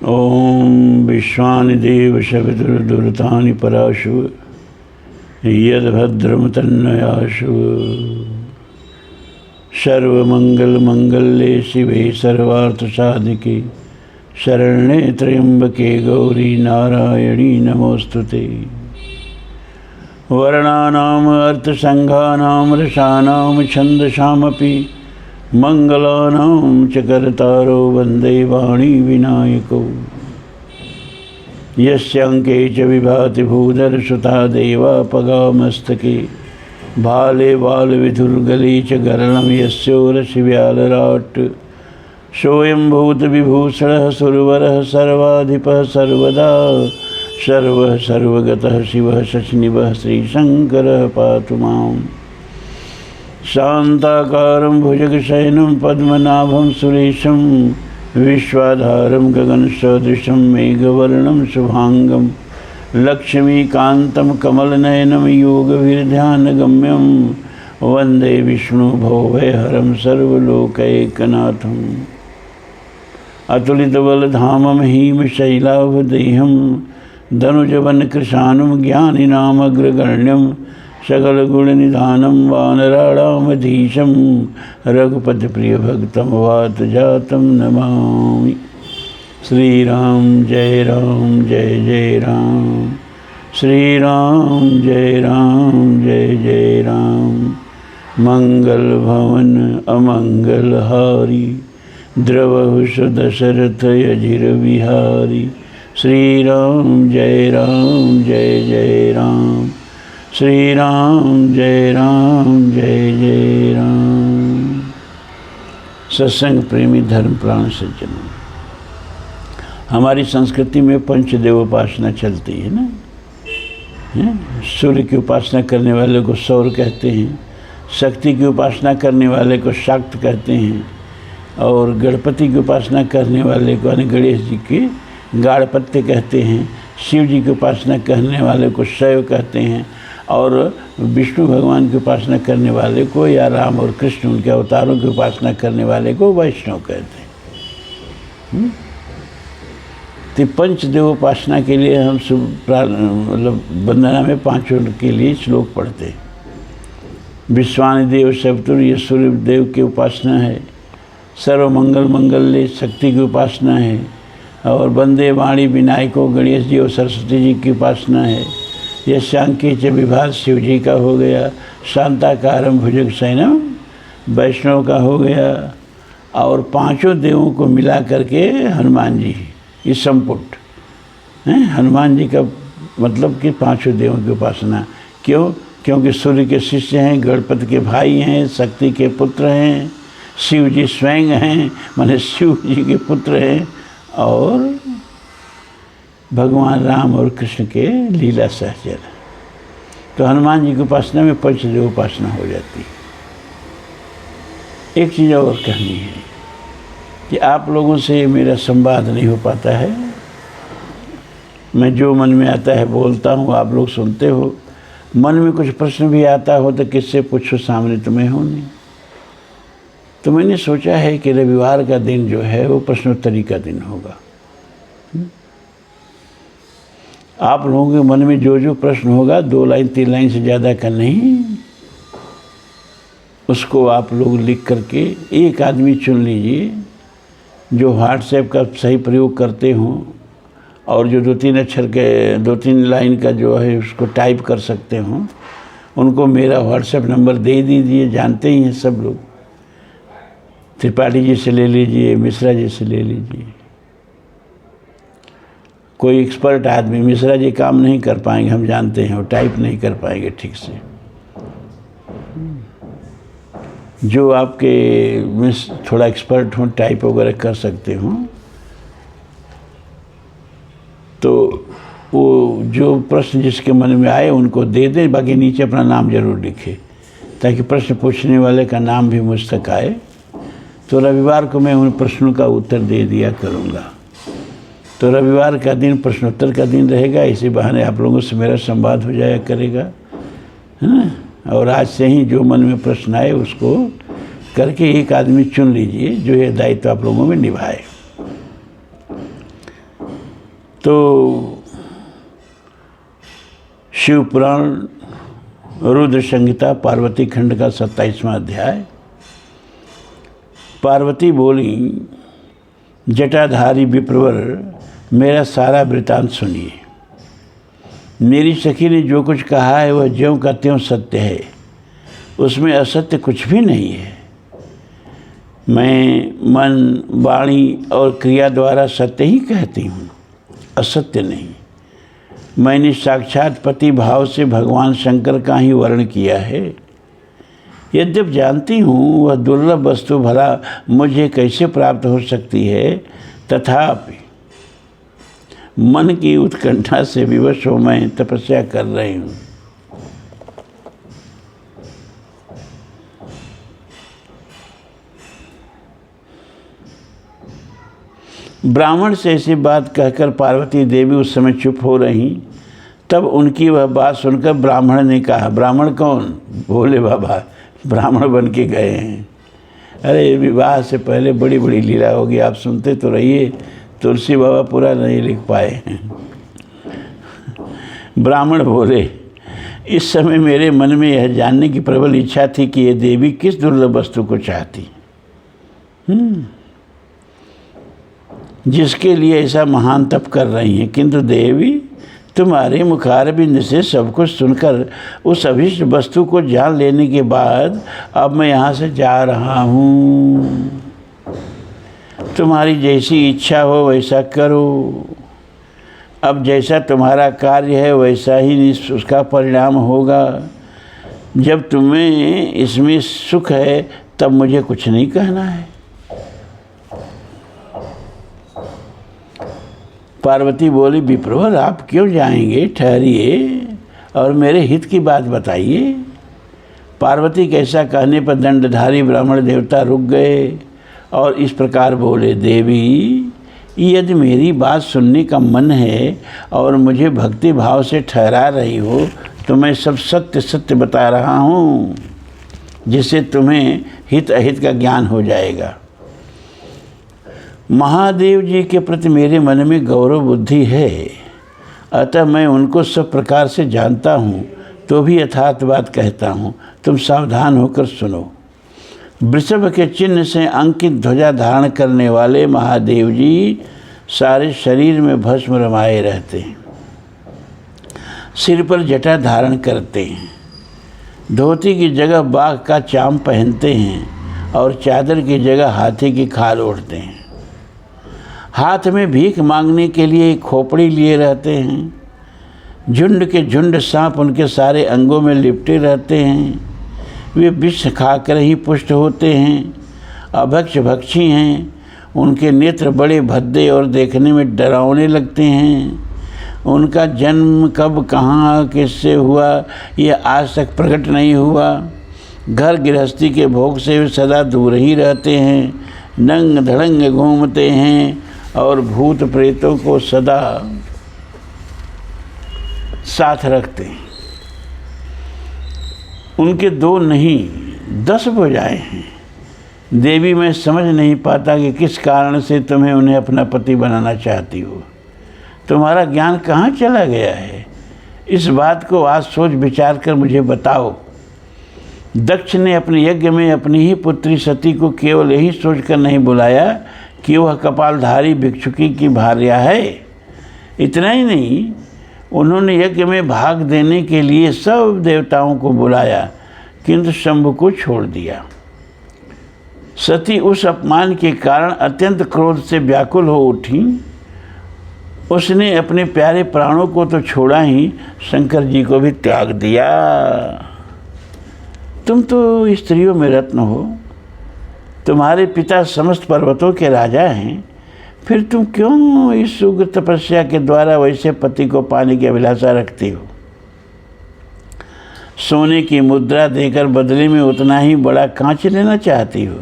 ओम विश्वानि देव सवितुर्दुरतानि पराशु यद्भद्रं तन्नयाशु। सर्वमंगलमंगल्ये शिवे सर्वार्थसाधिके शरण्ये त्र्यंबके गौरी नारायणी नमोस्तुते। वर्णानाम् अर्थसंघानां रसानां छन्दसामपि मंगलानां च कर्तारो वन्दे वाणी विनायको। यस्यांके च विभाति भूधरसुता देवा पगामस्तके भाले बालविधुर्गले च गरणं यस्योरसिव्यालराट्। सोऽयं भूतविभूषणः सुरवरः सर्वाधिपः सर्वदा सर्वः सर्वगतः शिवः शशिनिभः श्रीशङ्करः पातु माम्। शान्ताकारं भुजगशयनं पद्मनाभं सुरेशं विश्वाधारं गगनसदृशं मेघवर्णं शुभांगं लक्ष्मीकान्तं कमलनयनं योगविध्यानगम्यं वन्दे विष्णुभवभयहरं सर्वलोकैकनाथम्। अतुलितबलधामं हिमशैलाभदेहं धनुजवनकृशानं ज्ञानिनामग्रगण्यं सकलगुणनिधानं वानराणामधीशं रघुपतिप्रियभक्तं वातजातं नमामि। श्रीराम जय जय राम, श्रीराम जय जय राम। मंगल भवन अमंगलहारी द्रवहुष दशरथ अजिर विहारी। श्रीराम जय जय राम, श्रीराम जय जय राम। सत्संग प्रेमी धर्म प्राण सज्जनों, हमारी संस्कृति में पंचदेव उपासना चलती है ना। सूर्य की उपासना करने वाले को सौर कहते हैं, शक्ति की उपासना करने वाले को शाक्त कहते हैं, और गणपति की उपासना करने वाले को यानी गणेश जी के गाणपत्य कहते हैं, शिव जी की उपासना करने वाले को शैव कहते हैं, और विष्णु भगवान की उपासना करने वाले को या राम और कृष्ण उनके अवतारों की उपासना करने वाले को वैष्णव कहते हैं। तो पंचदेव उपासना के लिए हम मतलब वंदना में पांचों के लिए श्लोक पढ़ते हैं। विश्वानि देव सवितुर ये सूर्य देव की उपासना है। सर्वमंगल मंगल्ये शक्ति की उपासना है, और वंदे वाणी विनायको गणेश जी और सरस्वती जी की उपासना है। यशांके च विभात शिव जी का हो गया। शांताकारम भुजग शयनम वैष्णव का हो गया, और पांचों देवों को मिला करके हनुमान जी इस संपुट हैं। हनुमान जी का मतलब कि पांचों देवों की उपासना। क्यों? क्योंकि सूर्य के शिष्य हैं, गणपति के भाई हैं, शक्ति के पुत्र हैं, शिव जी स्वयं हैं माने शिव जी के पुत्र हैं, और भगवान राम और कृष्ण के लीला सहचर। तो हनुमान जी की उपासना में पंचदेव उपासना हो जाती है। एक चीज़ और कहनी है कि आप लोगों से मेरा संवाद नहीं हो पाता है। मैं जो मन में आता है बोलता हूँ, आप लोग सुनते हो। मन में कुछ प्रश्न भी आता हो तो किससे पूछो, सामने तो मैं हूँ नहीं। तो मैंने सोचा है कि रविवार का दिन जो है वो प्रश्नोत्तरी का दिन होगा। आप लोगों के मन में जो जो प्रश्न होगा 2 लाइन 3 लाइन से ज़्यादा का नहीं, उसको आप लोग लिख करके एक आदमी चुन लीजिए जो व्हाट्सएप का सही प्रयोग करते हों, और जो 2-3 अक्षर के 2-3 लाइन का जो है उसको टाइप कर सकते हों। उनको मेरा व्हाट्सएप नंबर दे दीजिए। जानते ही हैं सब लोग, त्रिपाठी जी से ले लीजिए, मिश्रा जी से ले लीजिए। कोई एक्सपर्ट आदमी, मिश्रा जी काम नहीं कर पाएंगे, हम जानते हैं, वो टाइप नहीं कर पाएंगे ठीक से। जो आपके में थोड़ा एक्सपर्ट हों, टाइप वगैरह कर सकते हों, तो वो जो प्रश्न जिसके मन में आए उनको दे दें। बाकी नीचे अपना नाम जरूर लिखे, ताकि प्रश्न पूछने वाले का नाम भी मुझ तक आए। तो रविवार को मैं उन प्रश्नों का उत्तर दे दिया करूँगा। तो रविवार का दिन प्रश्नोत्तर का दिन रहेगा। इसी बहाने आप लोगों से मेरा संवाद हो जाया करेगा, है ना। और आज से ही जो मन में प्रश्न आए उसको करके एक आदमी चुन लीजिए जो ये दायित्व आप लोगों में निभाए। तो शिव पुराण रुद्र संहिता पार्वती खंड का 27वां अध्याय। पार्वती बोली, जटाधारी विप्रवर, मेरा सारा वृतांत सुनिए। मेरी सखी ने जो कुछ कहा है वह ज्यों का त्यों सत्य है, उसमें असत्य कुछ भी नहीं है। मैं मन, वाणी और क्रिया द्वारा सत्य ही कहती हूँ, असत्य नहीं। मैंने साक्षात पति भाव से भगवान शंकर का ही वर्ण किया है। यद्यप जानती हूँ वह दुर्लभ वस्तु भला मुझे कैसे प्राप्त हो सकती है, तथापि मन की उत्कंठा से विवश हो मैं तपस्या कर रही हूँ। ब्राह्मण से ऐसी बात कहकर पार्वती देवी उस समय चुप हो रही। तब उनकी वह बात सुनकर ब्राह्मण ने कहा, ब्राह्मण कौन? भोले बाबा ब्राह्मण बन के गए हैं। अरे विवाह से पहले बड़ी बड़ी लीला होगी, आप सुनते तो रहिए। तुलसी बाबा पूरा नहीं लिख पाए हैं। ब्राह्मण बोले, इस समय मेरे मन में यह जानने की प्रबल इच्छा थी कि ये देवी किस दुर्लभ वस्तु को चाहती, जिसके लिए ऐसा महान तप कर रही हैं। किंतु देवी, तुम्हारे मुखारबिंद से सब कुछ सुनकर उस अभिष्ट वस्तु को जान लेने के बाद अब मैं यहाँ से जा रहा हूँ। तुम्हारी जैसी इच्छा हो वैसा करो। अब जैसा तुम्हारा कार्य है वैसा ही उसका परिणाम होगा। जब तुम्हें इसमें सुख है तब मुझे कुछ नहीं कहना है। पार्वती बोली, विप्रवर आप क्यों जाएंगे? ठहरिए और मेरे हित की बात बताइए। पार्वती के ऐसा कहने पर दंडधारी ब्राह्मण देवता रुक गए और इस प्रकार बोले, देवी, यदि मेरी बात सुनने का मन है और मुझे भक्ति भाव से ठहरा रही हो तो मैं सब सत्य सत्य बता रहा हूँ, जिससे तुम्हें हित अहित का ज्ञान हो जाएगा। महादेव जी के प्रति मेरे मन में गौरव बुद्धि है, अतः मैं उनको सब प्रकार से जानता हूँ, तो भी यथार्थ बात कहता हूँ। तुम सावधान होकर सुनो। वृषभ के चिन्ह से अंकित ध्वजा धारण करने वाले महादेव जी सारे शरीर में भस्म रमाए रहते हैं, सिर पर जटा धारण करते हैं, धोती की जगह बाघ का चाम पहनते हैं और चादर की जगह हाथी की खाल ओढ़ते हैं। हाथ में भीख मांगने के लिए एक खोपड़ी लिए रहते हैं। झुंड के झुंड सांप उनके सारे अंगों में लिपटे रहते हैं। वे विष खाकर ही पुष्ट होते हैं, अभक्ष भक्षी हैं। उनके नेत्र बड़े भद्दे और देखने में डरावने लगते हैं। उनका जन्म कब, कहाँ, किससे हुआ यह आज तक प्रकट नहीं हुआ। घर गृहस्थी के भोग से वे सदा दूर ही रहते हैं, नंग धड़ंग घूमते हैं और भूत प्रेतों को सदा साथ रखते हैं। उनके 2 नहीं 10 भुजाएं हैं। देवी, मैं समझ नहीं पाता कि किस कारण से तुम्हें उन्हें अपना पति बनाना चाहती हो। तुम्हारा ज्ञान कहाँ चला गया है? इस बात को आज सोच विचार कर मुझे बताओ। दक्ष ने अपने यज्ञ में अपनी ही पुत्री सती को केवल यही सोचकर नहीं बुलाया कि वह कपालधारी भिक्षुकी की भार्या है। इतना ही नहीं, उन्होंने यज्ञ में भाग देने के लिए सब देवताओं को बुलाया, किंतु शंभु को छोड़ दिया। सती उस अपमान के कारण अत्यंत क्रोध से व्याकुल हो उठी। उसने अपने प्यारे प्राणों को तो छोड़ा ही, शंकर जी को भी त्याग दिया। तुम तो स्त्रियों में रत्न हो। तुम्हारे पिता समस्त पर्वतों के राजा हैं, फिर तुम क्यों इस उग्र तपस्या के द्वारा वैसे पति को पाने की अभिलाषा रखती हो? सोने की मुद्रा देकर बदले में उतना ही बड़ा कांच लेना चाहती हो?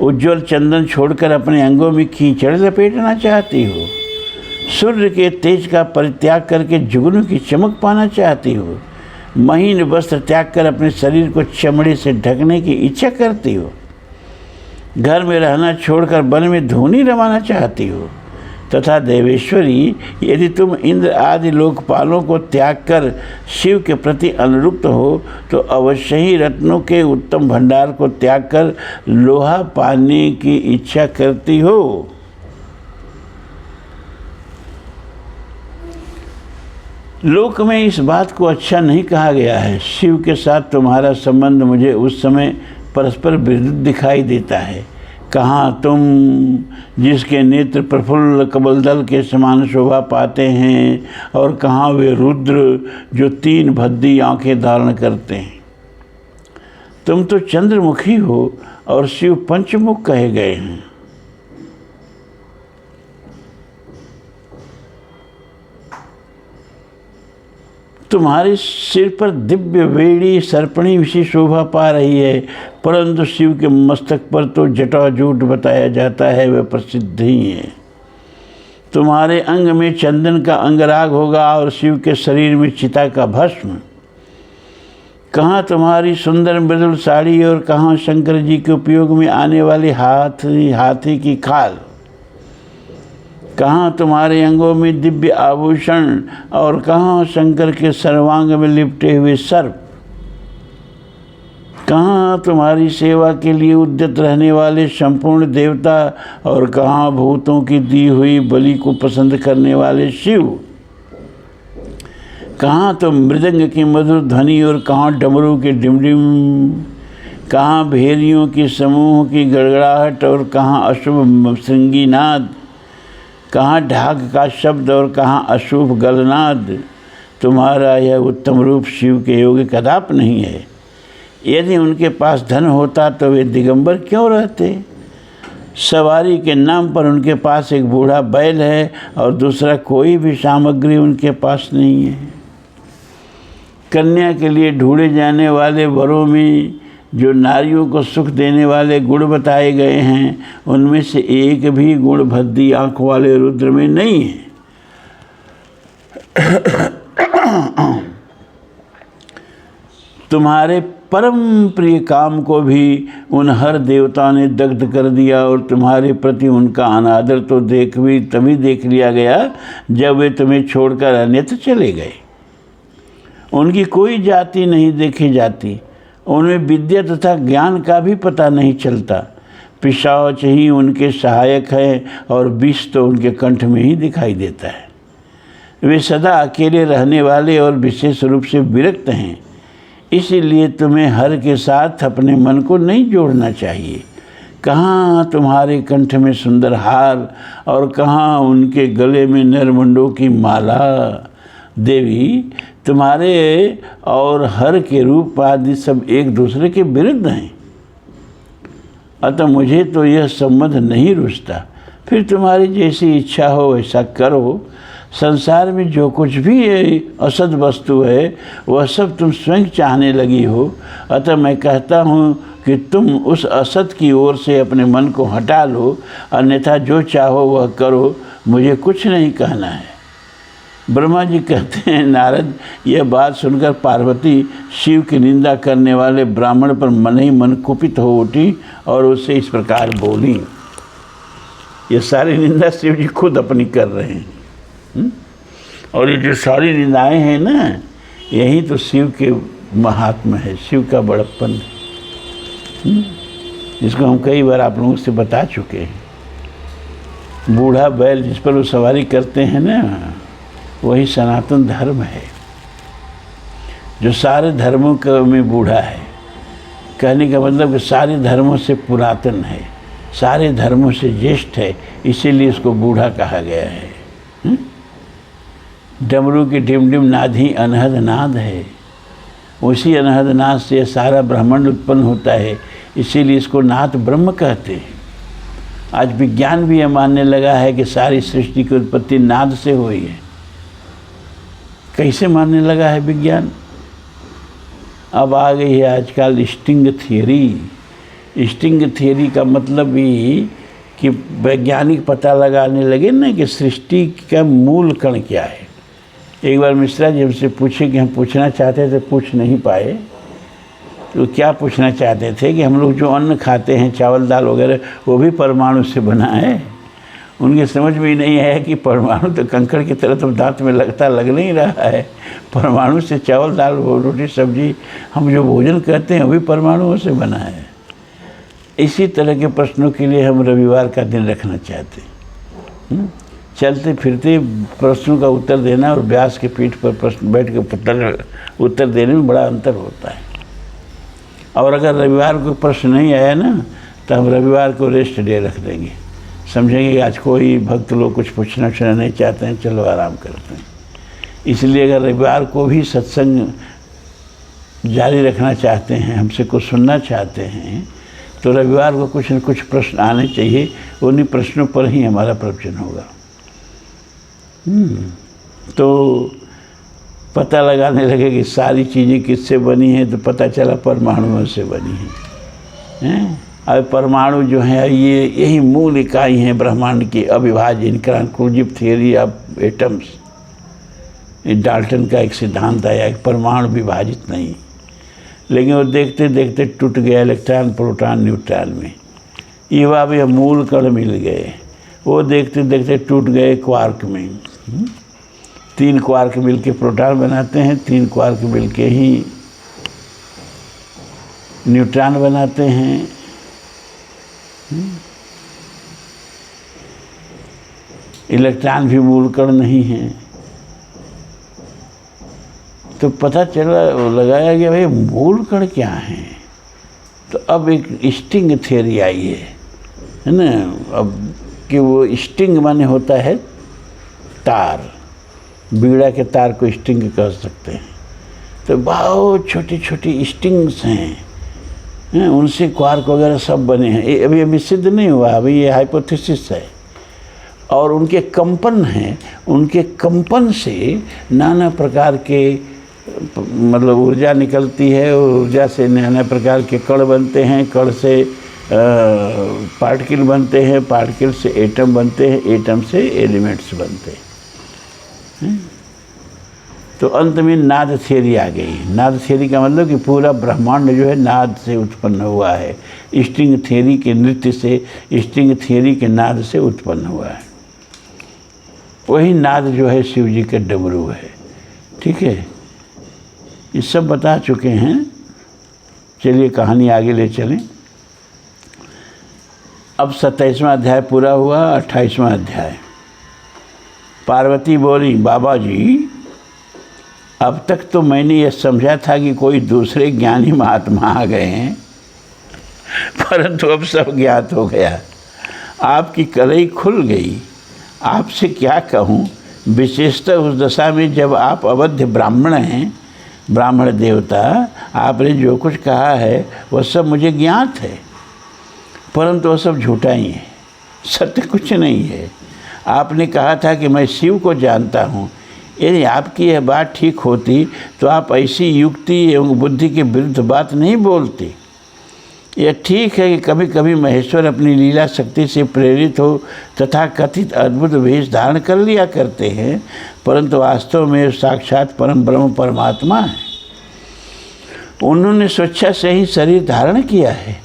उज्ज्वल चंदन छोड़कर अपने अंगों में कीचड़ लपेटना चाहती हो? सूर्य के तेज का परित्याग करके जुगनू की चमक पाना चाहती हो? महीन वस्त्र त्याग कर अपने शरीर को चमड़े से ढकने की इच्छा करती हो? घर में रहना छोड़कर वन में धूनी रमाना चाहती हो? तथा देवेश्वरी, यदि तुम इंद्र आदि लोकपालों को त्याग कर शिव के प्रति अनुरक्त हो तो अवश्य ही रत्नों के उत्तम भंडार को त्याग कर लोहा पाने की इच्छा करती हो। लोक में इस बात को अच्छा नहीं कहा गया है। शिव के साथ तुम्हारा संबंध मुझे उस समय परस्पर विरुद्ध दिखाई देता है। कहाँ तुम जिसके नेत्र प्रफुल्ल कमलदल के समान शोभा पाते हैं, और कहाँ वे रुद्र जो 3 भद्दी आंखें धारण करते हैं। तुम तो चंद्रमुखी हो और शिव पंचमुख कहे गए हैं। तुम्हारे सिर पर दिव्य वेड़ी सर्पणी विषय शोभा पा रही है, परंतु शिव के मस्तक पर तो जटाजूट बताया जाता है, वह प्रसिद्ध ही है। तुम्हारे अंग में चंदन का अंगराग होगा और शिव के शरीर में चिता का भस्म। कहाँ तुम्हारी सुंदर मृदुल साड़ी और कहाँ शंकर जी के उपयोग में आने वाली हाथी की खाल। कहाँ तुम्हारे अंगों में दिव्य आभूषण और कहाँ शंकर के सर्वांग में लिपटे हुए सर्प। कहाँ तुम्हारी सेवा के लिए उद्यत रहने वाले संपूर्ण देवता और कहाँ भूतों की दी हुई बलि को पसंद करने वाले शिव। कहाँ तो मृदंग की मधुर ध्वनि और कहाँ डमरू के डिमडिम। कहाँ भेरियों की समूह की गड़गड़ाहट और कहाँ अशुभ श्रृंगी नाद। कहाँ ढाक का शब्द और कहाँ अशुभ गलनाद। तुम्हारा यह उत्तम रूप शिव के योग्य कदाप नहीं है। यदि उनके पास धन होता तो वे दिगंबर क्यों रहते। सवारी के नाम पर उनके पास एक बूढ़ा बैल है और दूसरा कोई भी सामग्री उनके पास नहीं है। कन्या के लिए ढूंढे जाने वाले वरों में जो नारियों को सुख देने वाले गुण बताए गए हैं, उनमें से एक भी गुण भद्दी आँख वाले रुद्र में नहीं है। तुम्हारे परम प्रिय काम को भी उन हर देवता ने दग्ध कर दिया और तुम्हारे प्रति उनका अनादर तो तभी देख लिया गया जब वे तुम्हें छोड़कर अन्यत्र चले गए। उनकी कोई जाति नहीं देखी जाती, उनमें विद्या तथा ज्ञान का भी पता नहीं चलता। पिशाच ही उनके सहायक है और विष तो उनके कंठ में ही दिखाई देता है। वे सदा अकेले रहने वाले और विशेष रूप से विरक्त हैं। इसीलिए तुम्हें हर के साथ अपने मन को नहीं जोड़ना चाहिए। कहाँ तुम्हारे कंठ में सुंदर हार और कहाँ उनके गले में नरमुंडों की माला। देवी, तुम्हारे और हर के रूप आदि सब एक दूसरे के विरुद्ध हैं, अतः मुझे तो यह संबंध नहीं रुचता। फिर तुम्हारी जैसी इच्छा हो वैसा करो। संसार में जो कुछ भी असद वस्तु है वह सब तुम स्वयं चाहने लगी हो, अतः मैं कहता हूँ कि तुम उस असत की ओर से अपने मन को हटा लो, अन्यथा जो चाहो वह करो, मुझे कुछ नहीं कहना है। ब्रह्मा जी कहते हैं, नारद, यह बात सुनकर पार्वती शिव की निंदा करने वाले ब्राह्मण पर मन ही मन कुपित हो उठी और उससे इस प्रकार बोली। ये सारी निंदा शिव जी खुद अपनी कर रहे हैं। और ये जो सारी निंदाएं हैं ना, यही तो शिव के महात्मा है, शिव का बड़प्पन, जिसको हम कई बार आप लोगों से बता चुके हैं। बूढ़ा बैल जिस पर वो सवारी करते हैं ना, वही सनातन धर्म है, जो सारे धर्मों में बूढ़ा है। कहने का मतलब कि सारे धर्मों से पुरातन है, सारे धर्मों से ज्येष्ठ है, इसीलिए इसको बूढ़ा कहा गया है। डमरू की डिमडिम नाद ही अनहद नाद है। उसी अनहद नाद से सारा ब्रह्मांड उत्पन्न होता है, इसीलिए इसको नाद ब्रह्म कहते हैं। आज विज्ञान भी यह मानने लगा है कि सारी सृष्टि की उत्पत्ति नाद से हुई है। कैसे मानने लगा है विज्ञान? अब आ गई है आजकल स्ट्रिंग थियरी। स्ट्रिंग थियरी का मतलब भी कि वैज्ञानिक पता लगाने लगे ना कि सृष्टि का मूल कण क्या है। एक बार मिश्रा जी हमसे पूछे कि हम पूछना चाहते थे, पूछ नहीं पाए। तो क्या पूछना चाहते थे कि हम लोग जो अन्न खाते हैं, चावल दाल वगैरह, वो भी परमाणु से बना है। उनकी समझ में ही नहीं आया कि परमाणु तो कंकड़ की तरह तो दांत में लग नहीं रहा है। परमाणु से चावल दाल रोटी सब्जी हम जो भोजन करते हैं वही परमाणुओं से बना है। इसी तरह के प्रश्नों के लिए हम रविवार का दिन रखना चाहते हैं। चलते फिरते प्रश्नों का उत्तर देना और व्यास के पीठ पर प्रश्न बैठ के उत्तर देने में बड़ा अंतर होता है। और अगर रविवार को प्रश्न नहीं आया ना तो हम रविवार को रेस्ट डे रख देंगे, समझेंगे कि आज कोई भक्त लोग कुछ पूछना नहीं चाहते हैं, चलो आराम करते हैं। इसलिए अगर रविवार को भी सत्संग जारी रखना चाहते हैं, हमसे कुछ सुनना चाहते हैं, तो रविवार को कुछ न कुछ प्रश्न आने चाहिए। उन्हीं प्रश्नों पर ही हमारा प्रवचन होगा। तो पता लगाने लगे कि सारी चीज़ें किससे बनी हैं, तो पता चला परमाणुओं से बनी हैं। अब परमाणु जो है ये यही मूल इकाई हैं ब्रह्मांड की अविभाज्य, inclusive theory of atoms. Dalton का एक सिद्धांत आया कि परमाणु विभाजित नहीं, लेकिन वो देखते देखते टूट गया इलेक्ट्रॉन प्रोटॉन न्यूट्रॉन में। ये भी मूल कण मिल गए, वो देखते देखते टूट गए क्वार्क में। 3 क्वार्क मिल के प्रोटॉन बनाते हैं, 3 क्वार्क मिल के ही न्यूट्रॉन बनाते हैं। इलेक्ट्रॉन भी मूल कण नहीं है। तो पता चला, लगाया गया भाई मूल कण क्या है। तो अब एक स्टिंग थियरी आई है ना, अब कि वो स्टिंग माने होता है तार, बीड़ा के तार को स्टिंग कह सकते हैं। तो बहुत छोटी छोटी स्टिंग्स हैं, उनसे क्वार्क वगैरह सब बने हैं। ये अभी सिद्ध नहीं हुआ, अभी ये हाइपोथेसिस है। और उनके कंपन हैं, उनके कंपन से नाना प्रकार के मतलब ऊर्जा निकलती है, ऊर्जा से नाना प्रकार के कण बनते हैं, कण से पार्टिकल बनते हैं, पार्टिकल से एटम बनते हैं, एटम से एलिमेंट्स बनते हैं। तो अंत में नाद थियरी आ गई। नाद थियरी का मतलब कि पूरा ब्रह्मांड जो है नाद से उत्पन्न हुआ है। स्ट्रिंग थियरी के नृत्य से, स्ट्रिंग थियरी के नाद से उत्पन्न हुआ है। वही नाद जो है शिव जी के डमरू है। ठीक है, ये सब बता चुके हैं। चलिए कहानी आगे ले चलें। अब 27वां अध्याय पूरा हुआ। 28वां अध्याय। पार्वती बोली, बाबा जी अब तक तो मैंने ये समझा था कि कोई दूसरे ज्ञानी महात्मा आ गए हैं, परंतु अब सब ज्ञात हो गया। आपकी कलई खुल गई। आपसे क्या कहूँ, विशेषतः उस दशा में जब आप अवध्य ब्राह्मण हैं, ब्राह्मण देवता, आपने जो कुछ कहा है वह सब मुझे ज्ञात है, परंतु वह सब झूठा ही है, सत्य कुछ नहीं है। आपने कहा था कि मैं शिव को जानता हूँ। यदि आपकी यह बात ठीक होती तो आप ऐसी युक्ति एवं बुद्धि के विरुद्ध बात नहीं बोलते। यह ठीक है कि कभी कभी महेश्वर अपनी लीला शक्ति से प्रेरित हो तथा कथित अद्भुत वेश धारण कर लिया करते हैं, परंतु वास्तव में साक्षात परम ब्रह्म परमात्मा है। उन्होंने स्वेच्छा से ही शरीर धारण किया है।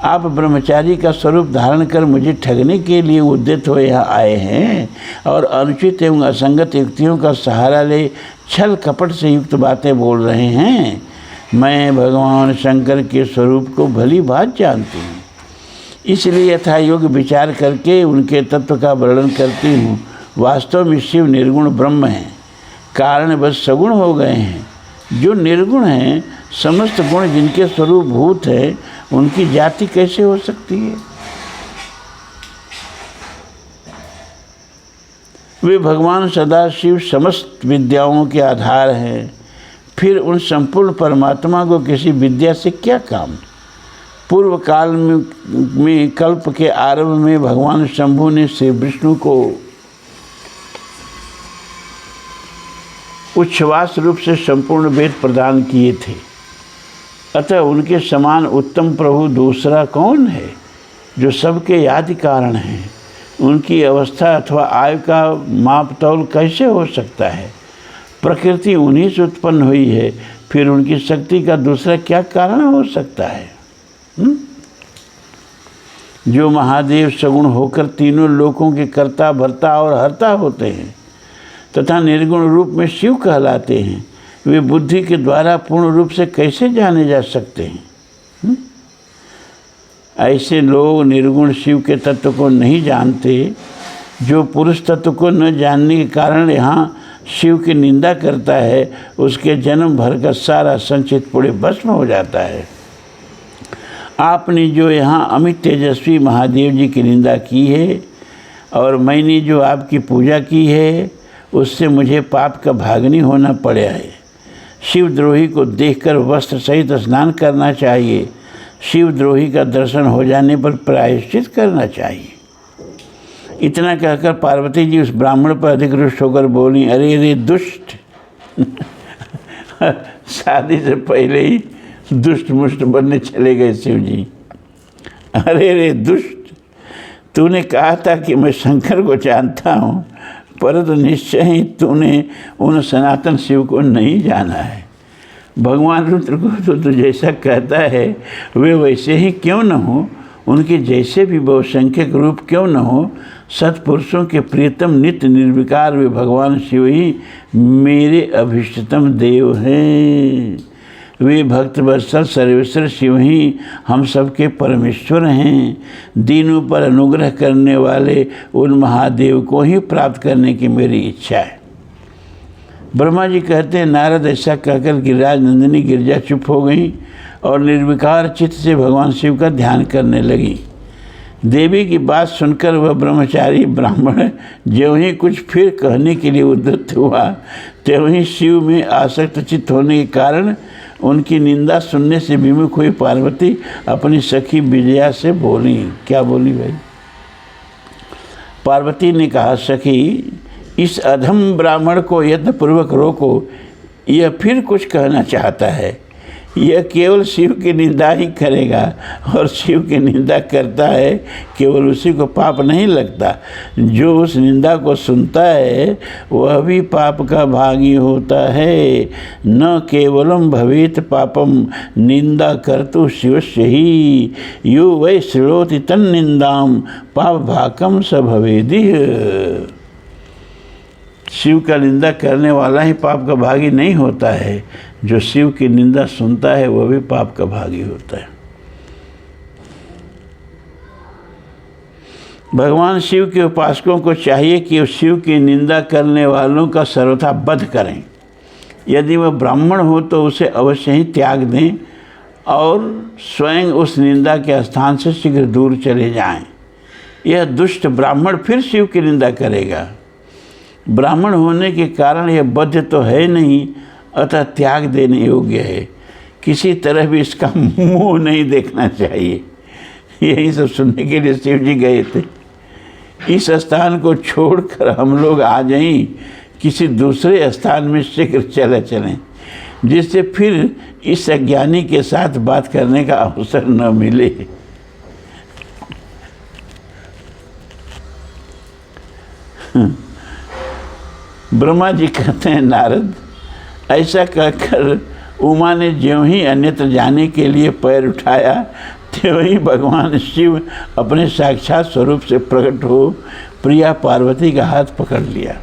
आप ब्रह्मचारी का स्वरूप धारण कर मुझे ठगने के लिए उद्यत हो यहाँ आए हैं और अनुचित एवं असंगत युक्तियों का सहारा ले छल कपट से युक्त बातें बोल रहे हैं। मैं भगवान शंकर के स्वरूप को भली भांति जानती हूँ, इसलिए यथायोग्य विचार करके उनके तत्व का वर्णन करती हूँ। वास्तव में शिव निर्गुण ब्रह्म हैं, कारण बस सगुण हो गए हैं। जो निर्गुण हैं, समस्त गुण जिनके स्वरूप भूत है, उनकी जाति कैसे हो सकती है? वे भगवान सदाशिव समस्त विद्याओं के आधार हैं। फिर उन संपूर्ण परमात्मा को किसी विद्या से क्या काम? पूर्व काल में कल्प के आरंभ में भगवान शंभु ने श्री विष्णु को उच्छ्वास रूप से संपूर्ण वेद प्रदान किए थे। अतः उनके समान उत्तम प्रभु दूसरा कौन है जो सबके आदि कारण हैं? उनकी अवस्था अथवा आयु का मापतौल कैसे हो सकता है? प्रकृति उन्हीं से उत्पन्न हुई है, फिर उनकी शक्ति का दूसरा क्या कारण हो सकता है? जो महादेव सगुण होकर तीनों लोकों के कर्ता भर्ता और हर्ता होते हैं तथा निर्गुण रूप में शिव कहलाते हैं, वे बुद्धि के द्वारा पूर्ण रूप से कैसे जाने जा सकते हैं? ऐसे लोग निर्गुण शिव के तत्व को नहीं जानते। जो पुरुष तत्व को न जानने के कारण यहाँ शिव की निंदा करता है, उसके जन्म भर का सारा संचित पुण्य भस्म हो जाता है। आपने जो यहाँ अमित तेजस्वी महादेव जी की निंदा की है और मैंने जो आपकी पूजा की है, उससे मुझे पाप का भागनी होना पड़ा है। शिवद्रोही को देखकर वस्त्र सहित स्नान करना चाहिए। शिवद्रोही का दर्शन हो जाने पर प्रायश्चित करना चाहिए। इतना कहकर पार्वती जी उस ब्राह्मण पर अधिक रुष्ट होकर बोली, अरे रे दुष्ट! शादी से पहले ही दुष्ट मुष्ट बनने चले गए शिव जी। अरे रे दुष्ट! तूने कहा था कि मैं शंकर को जानता हूँ, परंतु निश्चय ही तूने उन सनातन शिव को नहीं जाना है। भगवान रुद्र को तो तू जैसा कहता है वे वैसे ही क्यों न हो, उनके जैसे भी बहुसंख्यक रूप क्यों न हो, सत्पुरुषों के प्रियतम नित्य निर्विकार वे भगवान शिव ही मेरे अभिष्टतम देव हैं। वे भक्त वत्सल सर्वेश्वर शिव ही हम सबके परमेश्वर हैं। दीनों पर अनुग्रह करने वाले उन महादेव को ही प्राप्त करने की मेरी इच्छा है। ब्रह्मा जी कहते हैं, नारद ऐसा कहकर गिरिराज नंदिनी गिरिजा चुप हो गई और निर्विकार चित्त से भगवान शिव का ध्यान करने लगी। देवी की बात सुनकर वह ब्रह्मचारी ब्राह्मण ज्यों ही कुछ फिर कहने के लिए उद्यत हुआ, त्यों ही शिव में आसक्त चित्त होने के कारण उनकी निंदा सुनने से विमुख हुई पार्वती अपनी सखी विजया से बोली। क्या बोली भाई? पार्वती ने कहा, सखी, इस अधम ब्राह्मण को यत्नपूर्वक रोको, यह फिर कुछ कहना चाहता है। यह केवल शिव की निंदा ही करेगा और शिव की निंदा करता है, केवल उसी को पाप नहीं लगता। जो उस निंदा को सुनता है वह भी पाप का भागी होता है। न केवलम भवेत पापम निंदा कर्तु शिवस्य ही, यो वै श्रोति तन्निंदाम पाप भाकम स भवेदिह। शिव का निंदा करने वाला ही पाप का भागी नहीं होता है, जो शिव की निंदा सुनता है वह भी पाप का भागी होता है। भगवान शिव के उपासकों को चाहिए कि वो शिव की निंदा करने वालों का सर्वथा वध करें। यदि वह ब्राह्मण हो तो उसे अवश्य ही त्याग दें और स्वयं उस निंदा के स्थान से शीघ्र दूर चले जाएं। यह दुष्ट ब्राह्मण फिर शिव की निंदा करेगा। ब्राह्मण होने के कारण यह बद्ध तो है नहीं, अतः त्याग देने योग्य है। किसी तरह भी इसका मुंह नहीं देखना चाहिए। यही सब सुनने के लिए शिव जी गए थे। इस स्थान को छोड़कर हम लोग आ जाएं, किसी दूसरे स्थान में शीघ्र चले चलें, जिससे फिर इस अज्ञानी के साथ बात करने का अवसर न मिले। ब्रह्मा जी कहते हैं, नारद, ऐसा कहकर उमा ने ज्यों ही अन्यत्र जाने के लिए पैर उठाया, त्यों ही भगवान शिव अपने साक्षात स्वरूप से प्रकट हो प्रिया पार्वती का हाथ पकड़ लिया।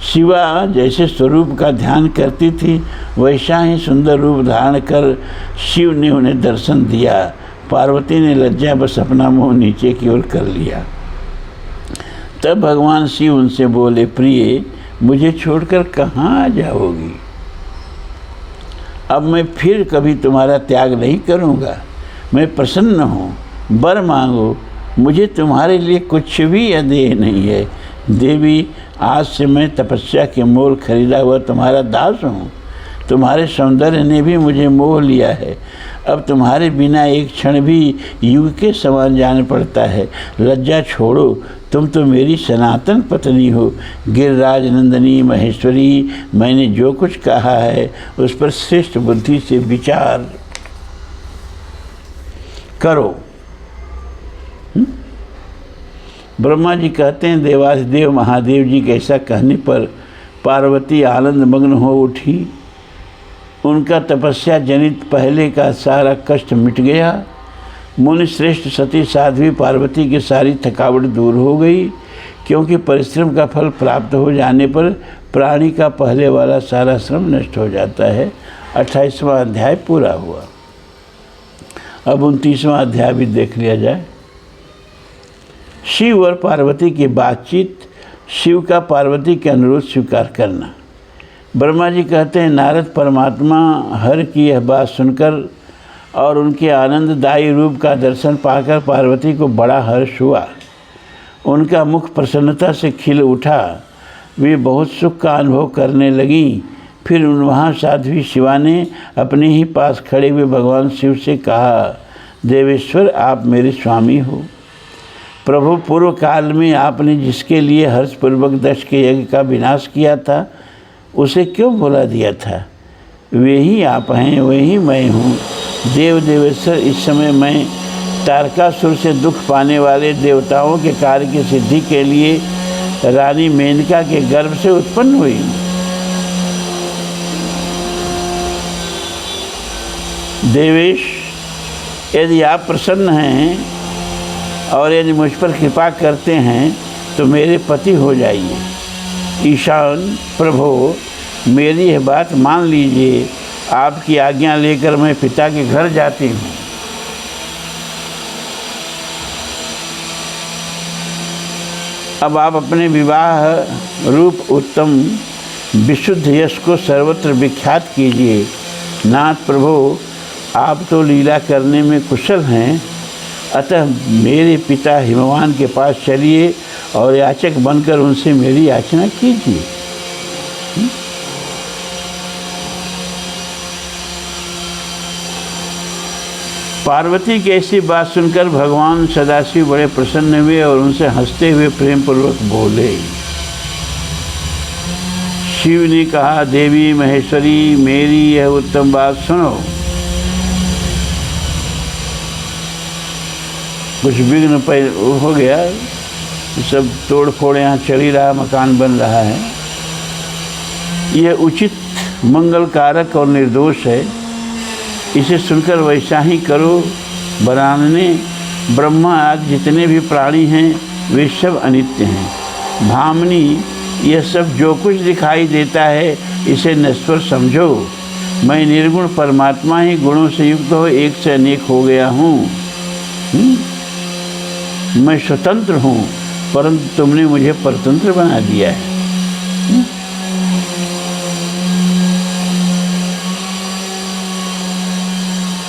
शिवा जैसे स्वरूप का ध्यान करती थी, वैसा ही सुंदर रूप धारण कर शिव ने उन्हें दर्शन दिया। पार्वती ने लज्जा बस अपना मुंह नीचे की ओर कर लिया। तब भगवान शिव उनसे बोले, प्रिय, मुझे छोड़कर कहाँ जाओगी? अब मैं फिर कभी तुम्हारा त्याग नहीं करूँगा। मैं प्रसन्न हूँ, वर मांगो, मुझे तुम्हारे लिए कुछ भी अदेह नहीं है। देवी, आज से मैं तपस्या के मोल खरीदा हुआ तुम्हारा दास हूँ। तुम्हारे सौंदर्य ने भी मुझे मोह लिया है। अब तुम्हारे बिना एक क्षण भी युग के समान जान पड़ता है। लज्जा छोड़ो, तुम तो मेरी सनातन पत्नी हो। गिरिराज नंदिनी महेश्वरी, मैंने जो कुछ कहा है उस पर श्रेष्ठ बुद्धि से विचार करो। ब्रह्मा जी कहते हैं, देवाधिदेव महादेव जी के ऐसा कहने पर पार्वती आनंद मग्न हो उठी। उनका तपस्या जनित पहले का सारा कष्ट मिट गया। मुनि श्रेष्ठ सती साध्वी पार्वती की सारी थकावट दूर हो गई, क्योंकि परिश्रम का फल प्राप्त हो जाने पर प्राणी का पहले वाला सारा श्रम नष्ट हो जाता है। 28वां अध्याय पूरा हुआ। अब 29वां अध्याय भी देख लिया जाए। शिव और पार्वती की बातचीत, शिव का पार्वती के अनुरोध स्वीकार करना। ब्रह्मा जी कहते हैं, नारद परमात्मा हर की यह बात सुनकर और उनके आनंददायी रूप का दर्शन पाकर पार्वती को बड़ा हर्ष हुआ। उनका मुख प्रसन्नता से खिल उठा। वे बहुत सुख का अनुभव करने लगीं। फिर वहाँ साध्वी शिवा ने अपने ही पास खड़े हुए भगवान शिव से कहा, देवेश्वर, आप मेरे स्वामी हो। प्रभु, पूर्व काल में आपने जिसके लिए हर्षपूर्वक दक्ष के यज्ञ का विनाश किया था, उसे क्यों भुला दिया था? वे ही आप हैं, वही मैं हूँ। देव देवेश्वर, इस समय मैं तारकासुर से दुख पाने वाले देवताओं के कार्य की सिद्धि के लिए रानी मेनका के गर्भ से उत्पन्न हुई। देवेश, यदि आप प्रसन्न हैं और यदि मुझ पर कृपा करते हैं तो मेरे पति हो जाइए। ईशान प्रभु, मेरी यह बात मान लीजिए। आपकी आज्ञा लेकर मैं पिता के घर जाती हूँ। अब आप अपने विवाह रूप उत्तम विशुद्ध यश को सर्वत्र विख्यात कीजिए। नाथ प्रभु, आप तो लीला करने में कुशल हैं, अतः मेरे पिता हिमवान के पास चलिए और याचक बनकर उनसे मेरी याचना कीजिए। पार्वती की ऐसी बात सुनकर भगवान सदाशिव बड़े प्रसन्न हुए और उनसे हंसते हुए प्रेम पूर्वक बोले। शिव ने कहा, देवी महेश्वरी, मेरी यह उत्तम बात सुनो। कुछ विघ्न हो गया, सब तोड़ फोड़ यहाँ चल ही रहा, मकान बन रहा है। यह उचित मंगलकारक और निर्दोष है, इसे सुनकर वैसा ही करो। वरानने, ब्रह्मा आदि जितने भी प्राणी हैं वे सब अनित्य हैं। भामनी, यह सब जो कुछ दिखाई देता है इसे नश्वर समझो। मैं निर्गुण परमात्मा ही गुणों से युक्त हो एक से अनेक हो गया हूँ। मैं स्वतंत्र हूँ, परंतु तुमने मुझे परतंत्र बना दिया है।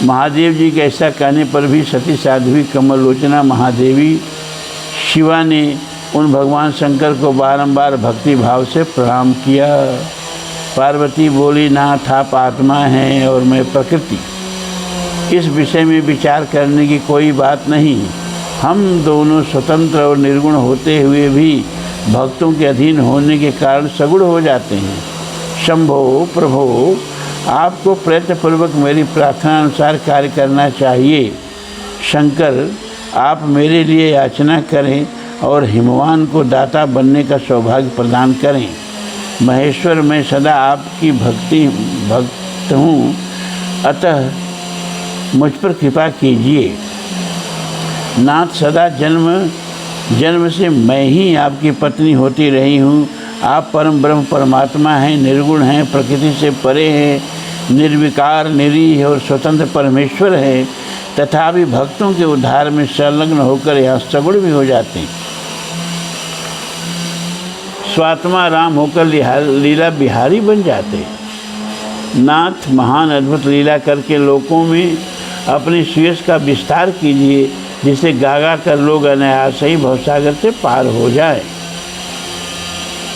महादेव जी के ऐसा कहने पर भी सती साध्वी कमलोचना महादेवी शिवा ने उन भगवान शंकर को बारंबार भक्ति भाव से प्रणाम किया। पार्वती बोली, नाथ आप आत्मा हैं और मैं प्रकृति, इस विषय में विचार करने की कोई बात नहीं। हम दोनों स्वतंत्र और निर्गुण होते हुए भी भक्तों के अधीन होने के कारण सगुण हो जाते हैं। शंभो प्रभो, आपको प्रयत्नपूर्वक मेरी प्रार्थना अनुसार कार्य करना चाहिए। शंकर, आप मेरे लिए याचना करें और हिमवान को दाता बनने का सौभाग्य प्रदान करें। महेश्वर, मैं सदा आपकी भक्त हूँ, अतः मुझ पर कृपा कीजिए। नाथ, सदा जन्म से मैं ही आपकी पत्नी होती रही हूँ। आप परम ब्रह्म परमात्मा हैं, निर्गुण हैं, प्रकृति से परे हैं, निर्विकार, निरीह और स्वतंत्र परमेश्वर हैं, तथापि भक्तों के उद्धार में संलग्न होकर यहाँ सगुण भी हो जाते हैं। स्वात्मा राम होकर लीला बिहारी बन जाते हैं। नाथ, महान अद्भुत लीला करके लोकों में अपने सुयश का विस्तार कीजिए, जिसे गागा कर लोग अनायास ही भवसागर से पार हो जाए।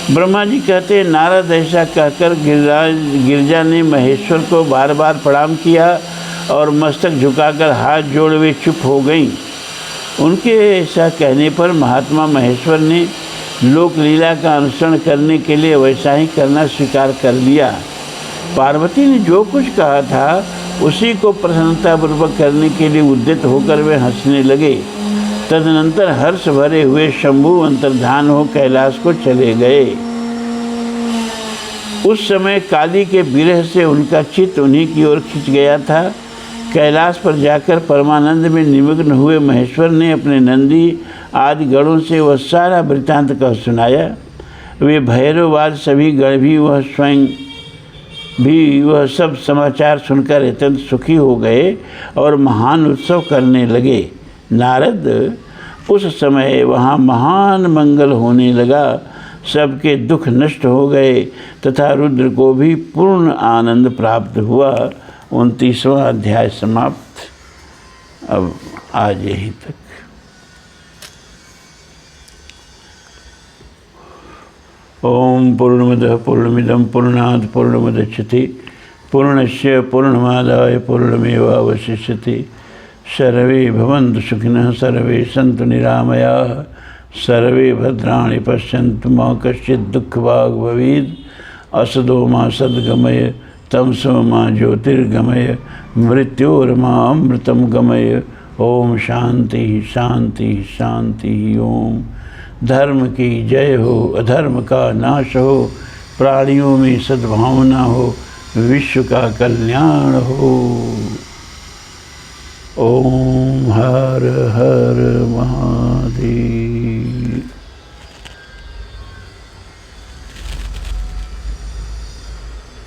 ब्रह्मा जी कहते हैं, नारद ऐसा कहकर गिरजा ने महेश्वर को बार बार प्रणाम किया और मस्तक झुकाकर हाथ जोड़े हुए चुप हो गईं। उनके ऐसा कहने पर महात्मा महेश्वर ने लोक लीला का अनुसरण करने के लिए वैसा ही करना स्वीकार कर लिया। पार्वती ने जो कुछ कहा था उसी को प्रसन्नतापूर्वक करने के लिए उद्यत होकर वे हंसने लगे। तदनंतर हर्ष भरे हुए शंभु अंतर्धान हो कैलाश को चले गए। उस समय काली के विरह से उनका चित्त उन्हीं की ओर खिंच गया था। कैलाश पर जाकर परमानंद में निमग्न हुए महेश्वर ने अपने नंदी आदि गणों से वह सारा वृत्तांत कह सुनाया। वे भैरववाद सभी गण भी वह स्वयं भी वह सब समाचार सुनकर अत्यंत सुखी हो गए और महान उत्सव करने लगे। नारद, उस समय वहाँ महान मंगल होने लगा, सबके दुख नष्ट हो गए तथा रुद्र को भी पूर्ण आनंद प्राप्त हुआ। 29वां अध्याय समाप्त। अब आज यहीं तक। ओम पूर्णमदः पूर्णमिदं पूर्णात् पूर्णमुदच्यते पूर्णस्य पूर्णमादाय पूर्णमेवावशिष्यते। सर्वे भवन्तु सुखिनः, सर्वे सन्तु निरामयाः, सर्वे भद्राणि पश्यन्तु मा कश्चित् दुःखभाग् भवेत्। असतो मा सद्गमय, तमसो मा ज्योतिर्गमय, मृत्योर्मा अमृतं गमय। ओम शांति शांति शांति। ओम। धर्म की जय हो, अधर्म का नाश हो, प्राणियों में सद्भावना हो, विश्व का कल्याण हो। ओम हर हर महादेव।